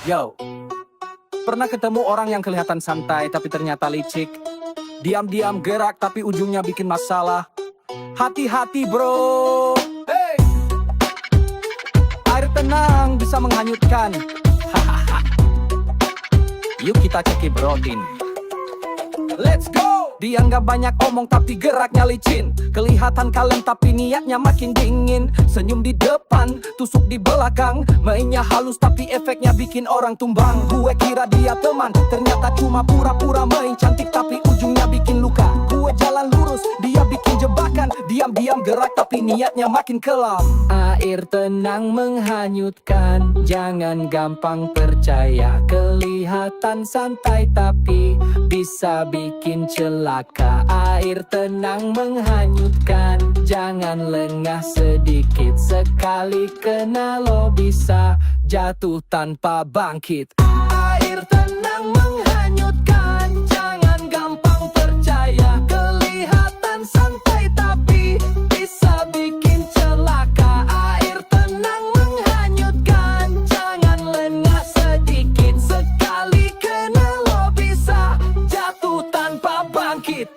Yo, pernah ketemu orang yang kelihatan santai tapi ternyata licik? Diam-diam gerak tapi ujungnya bikin masalah. Hati-hati bro. Hey! Air tenang bisa menghanyutkan. Hahaha. Yuk kita cekibrotin. Let's go! Dia nggak banyak omong tapi geraknya licin. Kelihatan kalem tapi niatnya makin dingin. Senyum di depan, tusuk di belakang. Mainnya halus tapi efeknya bikin orang tumbang. Gue kira dia teman, ternyata cuma pura-pura main cantik tapi ujungnya bikin luka. Gue jalan lurus, dia bikin jebakan. Diam-diam gerak tapi niatnya makin kelam. Air tenang menghanyutkan, jangan gampang percaya. Kelihatan santai tapi bisa bikin celaka. Air tenang menghanyutkan, jangan lengah sedikit. Sekali kena lo bisa jatuh tanpa bangkit. Air tenang menghanyutkan, jangan gampang percaya. Kelihatan santai tapi bisa bikin celaka. Air tenang menghanyutkan, jangan lengah sedikit. Sekali kena lo bisa jatuh tanpa bangkit.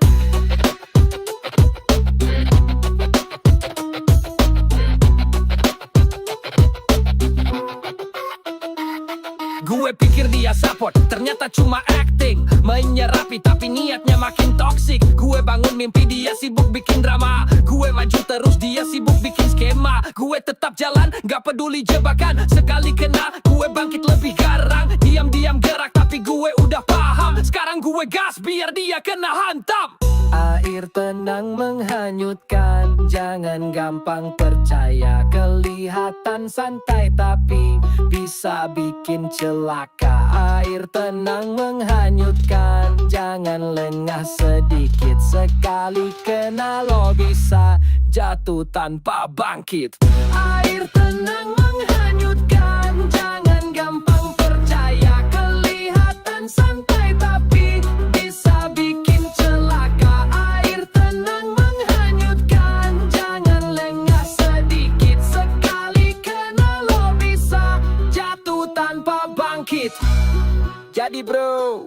Gue pikir dia support, ternyata cuma acting. Mainnya rapi tapi niatnya makin toxic. Gue bangun mimpi, dia sibuk bikin drama. Gue maju terus, dia sibuk bikin skema. Gue tetap jalan, gak peduli jebakan. Sekali kena, gue bangkit lebih garang. Diam-diam gerak tapi gue udah paham. Sekarang gue gas biar dia kena hantam. Air tenang menghanyutkan, jangan gampang percaya. Kelihatan santai tapi bisa bikin celaka. Air tenang menghanyutkan, jangan lengah sedikit. Sekali kena lo bisa jatuh tanpa bangkit. Air tenang menghanyutkan, jangan gampang percaya. Kelihatan santai tapi bisa bikin celaka. Air tenang menghanyutkan, jangan lengah sedikit. Sekali kena lo bisa jatuh tanpa bangkit. Jadi bro,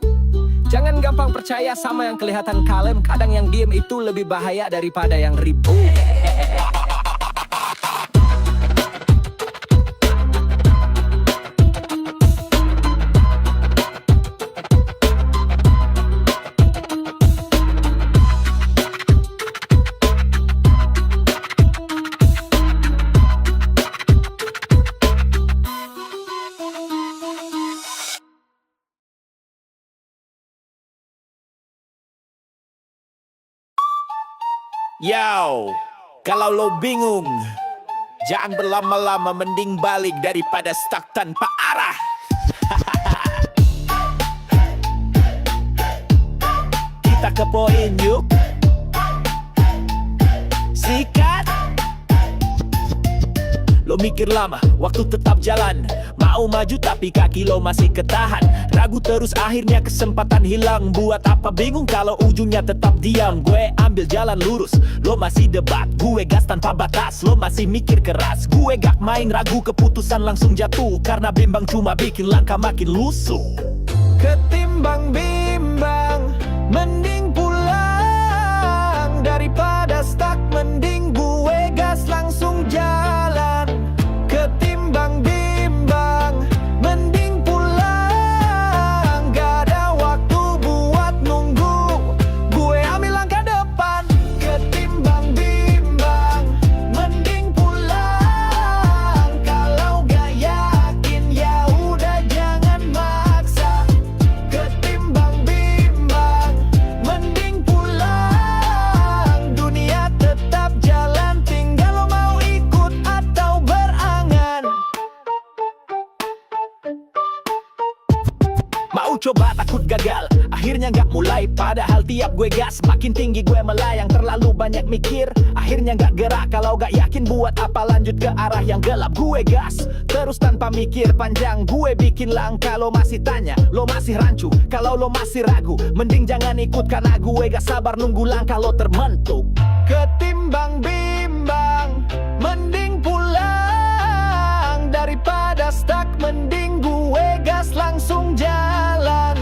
jangan gampang percaya sama yang kelihatan kalem. Kadang yang diem itu lebih bahaya daripada yang ribut. Yo, kalau lo bingung, jangan berlama-lama, mending balik daripada stuck tanpa arah. Kita ke poin yuk. Sikat. Lo mikir lama, waktu tetap jalan. Mau maju tapi kaki lo masih ketahan. Ragu terus akhirnya kesempatan hilang. Buat apa bingung kalau ujungnya tetap diam. Gue ambil jalan lurus, lo masih debat. Gue gas tanpa batas, lo masih mikir keras. Gue gak main ragu, keputusan langsung jatuh. Karena bimbang cuma bikin langkah makin lusuh. Ketimbang bimbang, mending pulang. Daripada stuck, mending gue gas langsung jalan. Ketimbang bimbang, mending pulang. Gak ada waktu buat nunggu, gue ambil langkah depan. Ketimbang bimbang, mending pulang. Kalau gak yakin ya udah jangan maksa. Ketimbang bimbang, mending pulang. Dunia tetap jalan, tinggal lo mau ikut atau berangan. Mau coba takut gagal, akhirnya gak mulai. Padahal tiap gue gas, makin tinggi gue melayang. Terlalu banyak mikir, akhirnya gak gerak. Kalau gak yakin buat apa lanjut ke arah yang gelap. Gue gas, terus tanpa mikir panjang. Gue bikin langkah, lo masih tanya, lo masih rancu. Kalau lo masih ragu, mending jangan ikut. Karena gue gak sabar nunggu langkah lo terbentuk. Ketimbang bimbang, mending pulang. Daripada stuck, mending gue gas langsung jalan.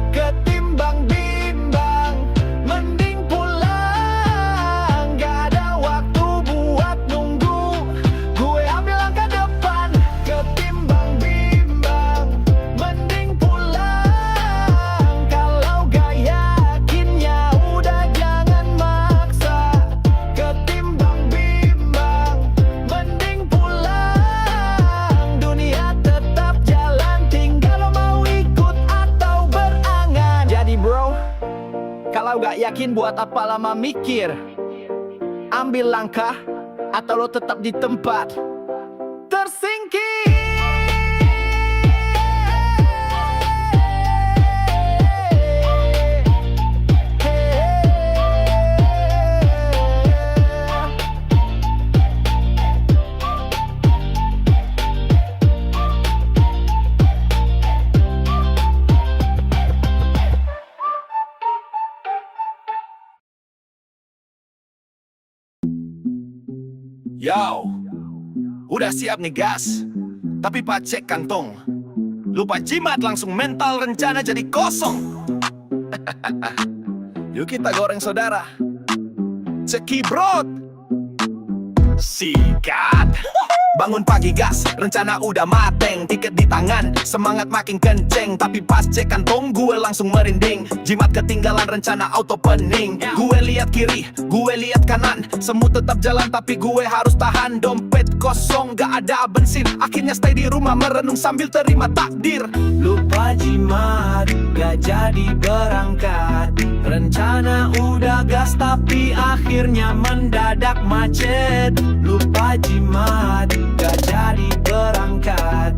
Ketimbang bimbang, mending pulang. Gak ada waktu buat nunggu, gue ambil langkah depan. Ketimbang bimbang, mending pulang. Kalau gak yakinnya udah jangan maksa. Ketimbang bimbang, mending pulang. Dunia tetap jalan, tinggal lo mau ikut atau berangan. Jadi bro, kalau gak yakin buat apa lama mikir? Ambil langkah atau lo tetap di tempat tersingkir. Yo, udah siap nih gas, tapi pak cek kantong. Lupa jimat langsung mental rencana jadi kosong. Yuk kita goreng saudara. Cekibrot, sikat. Bangun pagi gas, rencana udah mateng. Tiket di tangan, semangat makin kenceng. Tapi pas cek kantong gue langsung merinding. Jimat ketinggalan, rencana auto pening. Gue lihat kiri, gue lihat kanan. Semua tetap jalan tapi gue harus tahan. Dompet kosong, gak ada bensin. Akhirnya stay di rumah merenung sambil terima takdir. Lupa jimat, gak jadi berangkat. Rencana udah gas tapi akhirnya mendadak macet. Lupa jimat, gak jadi berangkat.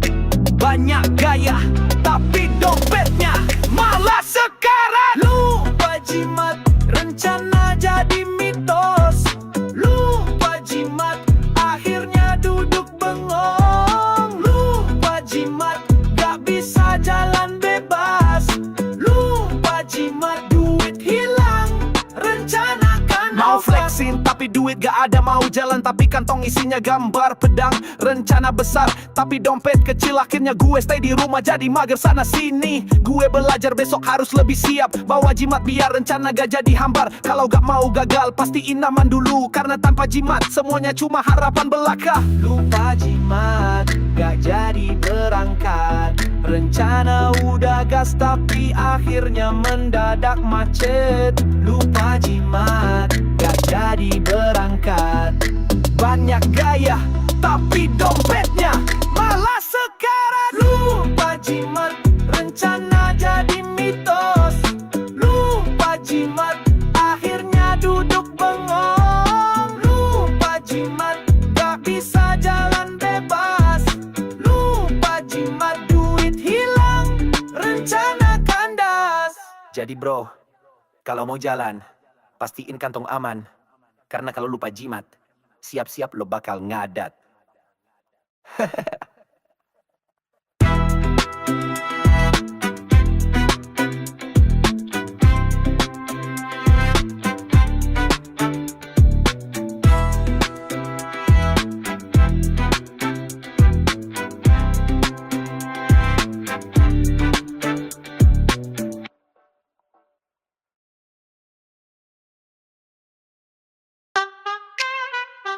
Banyak gaya tapi dompetnya malah sekarat. Lupa jimat, rencana jadi mitos. Lupa jimat, akhirnya duduk bengong. Lupa jimat, gak bisa jalan bebas. Lupa jimat, duit hilang, rencana kan mau flexing tapi duit gak ada. Mau jalan tapi kantong isinya gambar pedang. Rencana besar tapi dompet kecil. Akhirnya gue stay di rumah jadi mager sana sini. Gue belajar besok harus lebih siap. Bawa jimat biar rencana gak jadi hambar. Kalau gak mau gagal pastiin aman dulu. Karena tanpa jimat semuanya cuma harapan belaka. Lupa jimat, gak jadi berangkat. Rencana udah gas tapi akhirnya mendadak macet. Lupa jimat, gak jadi berangkat. Banyak gaya tapi dompetnya malah sekarat. Lupa jimat, rencana jadi mitos. Lupa jimat, akhirnya duduk bengong. Lupa jimat, gak bisa jalan bebas. Lupa jimat, duit hilang, rencana kandas. Jadi bro, kalau mau jalan pastiin kantong aman. Karena kalau lupa jimat, siap-siap lo bakal ngadat.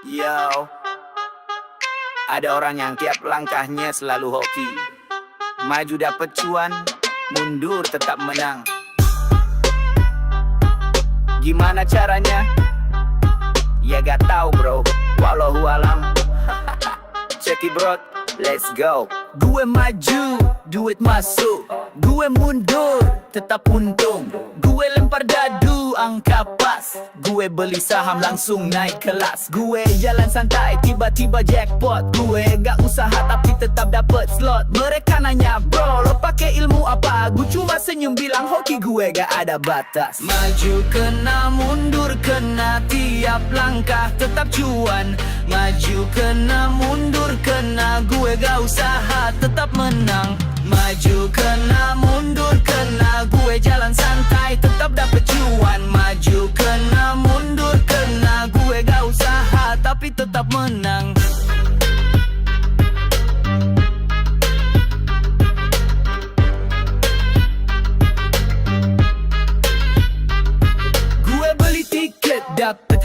Yo, ada orang yang tiap langkahnya selalu hoki. Maju dapet cuan, mundur tetap menang. Gimana caranya? Ya gak tahu bro, wallahualam. Cekibrot, let's go. Gue maju, duit masuk. Gue mundur, tetap untung. Gue lempar dadu, angka pas. Gue beli saham langsung naik kelas. Gue jalan santai, tiba-tiba jackpot. Gue gak usaha tapi tetap dapet slot. Mereka nanya bro, lo pakai ilmu apa? Gue cuma senyum bilang hoki gue gak ada batas. Maju kena, mundur kena, tiap langkah tetap cuan. Maju kena, mundur kena, gue gak usaha tetap menang. Maju kena, mundur kena, gue jalan santai tetap dapet cuan. Maju kena, mundur kena, gue gak usaha tapi tetap menang.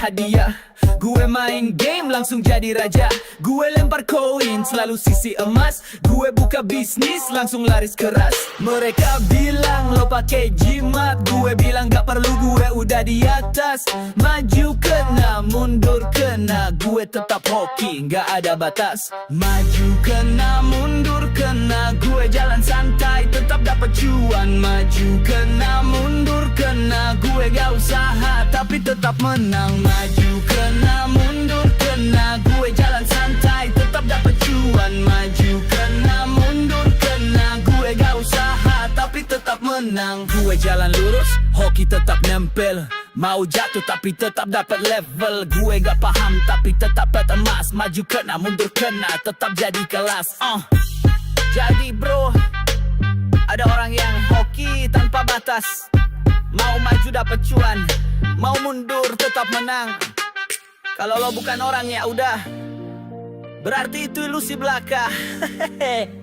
hadiah. Gue main game langsung jadi raja. Gue lempar koin selalu sisi emas. Gue buka bisnis langsung laris keras. Mereka bilang lo pakai jimat, gue bilang gak perlu, gue udah di atas. Maju kena, mundur kena, gue tetap hoki, gak ada batas. Maju kena, mundur kena, gue jalan santai, tetap dapat cuan. Maju kena, mundur kena, gue gak usaha, tapi tetap menang. Maju kena, mundur kena, gue jalan santai, tetap dapat cuan. Maju kena, mundur kena, gue gak usaha, tapi tetap menang. Gue jalan lurus, hoki tetap nempel. Mau jatuh tapi tetap dapat level. Gue gak paham tapi tetap dapat emas. Maju kena, mundur kena, tetap jadi kelas. Jadi bro, ada orang yang hoki tanpa batas. Mau maju dapat cuan, mau mundur tetap menang. Kalau lo bukan orang ya udah, berarti itu ilusi belaka.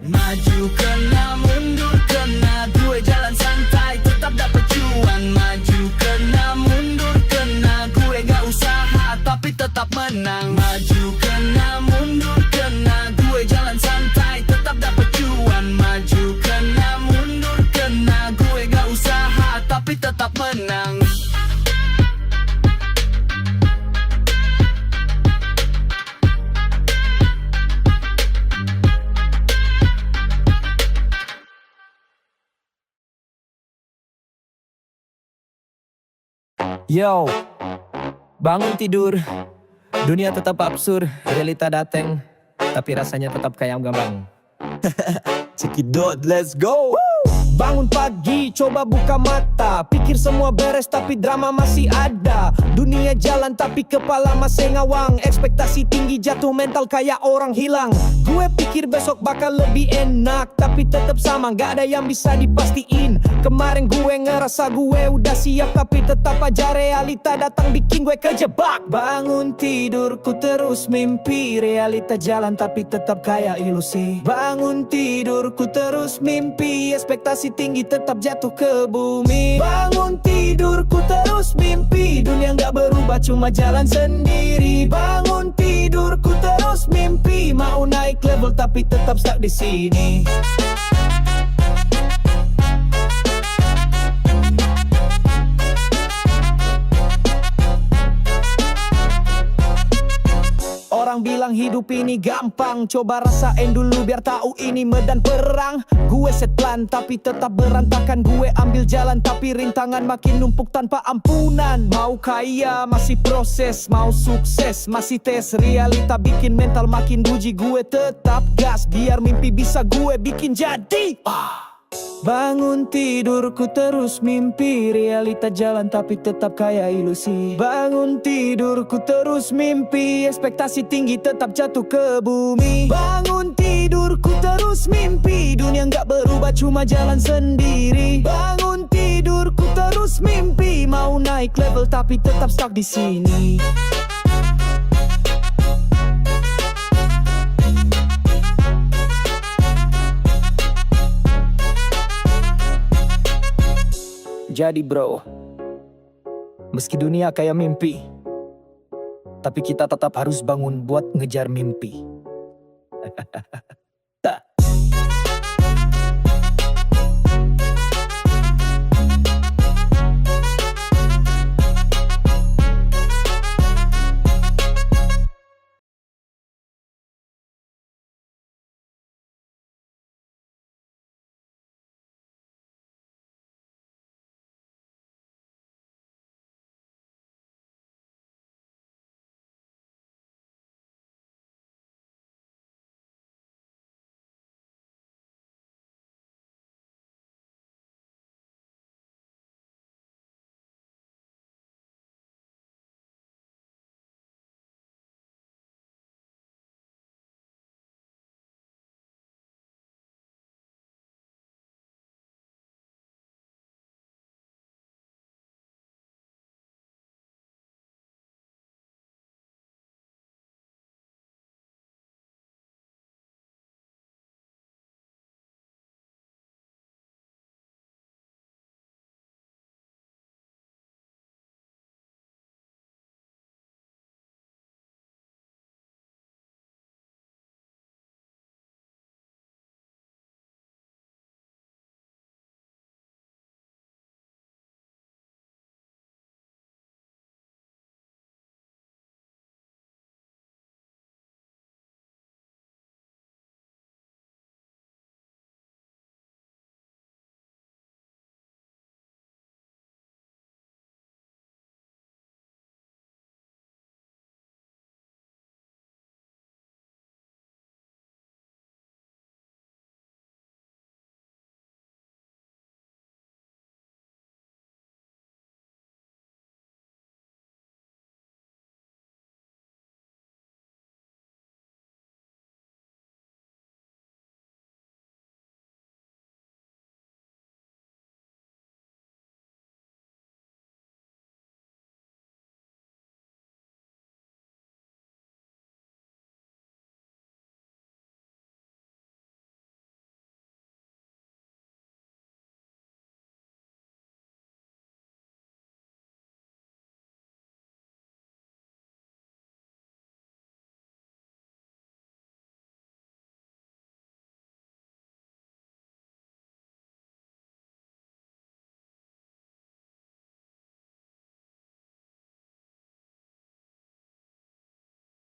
Maju kena, mundur kena, gue jalan santai, tetap dapat cuan. Maju kena, mundur kena, gue gak usaha, tapi tetap menang. Maju kena, mundur kena, gue jalan santai, tetap dapat cuan. Maju kena, mundur kena, gue gak usaha, tapi tetap menang. Yo, bangun tidur, dunia tetap absurd, realita dateng, tapi rasanya tetap kayak gampang. Cekidot, let's go. Bangun pagi, coba buka mata, pikir semua beres tapi drama masih ada. Dunia jalan tapi kepala masih ngawang, ekspektasi tinggi jatuh mental kayak orang hilang. Gue pikir besok bakal lebih enak, tapi tetap sama, gak ada yang bisa dipastiin. Kemarin gue ngerasa gue udah siap, tapi tetap aja realita datang bikin gue kejebak. Bangun tidurku terus mimpi, realita jalan tapi tetap kayak ilusi. Bangun tidurku terus mimpi, ekspektasi tinggi tetap jatuh ke bumi. Bangun tidurku terus mimpi, dunia gak berubah cuma jalan sendiri. Bangun tidurku terus mimpi, mau naik level tapi tetap stuck di sini. Orang bilang hidup ini gampang, coba rasain dulu biar tahu ini medan perang. Gue set plan tapi tetap berantakan, gue ambil jalan tapi rintangan makin numpuk tanpa ampunan. Mau kaya masih proses, mau sukses masih tes, realita bikin mental makin buji. Gue tetap gas biar mimpi bisa gue bikin jadi. Bangun tidurku terus mimpi, realita jalan tapi tetap kayak ilusi. Bangun tidurku terus mimpi, ekspektasi tinggi tetap jatuh ke bumi. Bangun tidurku terus mimpi, dunia gak berubah cuma jalan sendiri. Bangun tidurku terus mimpi, mau naik level tapi tetap stuck di sini. Jadi bro, meski dunia kayak mimpi, tapi kita tetap harus bangun buat ngejar mimpi.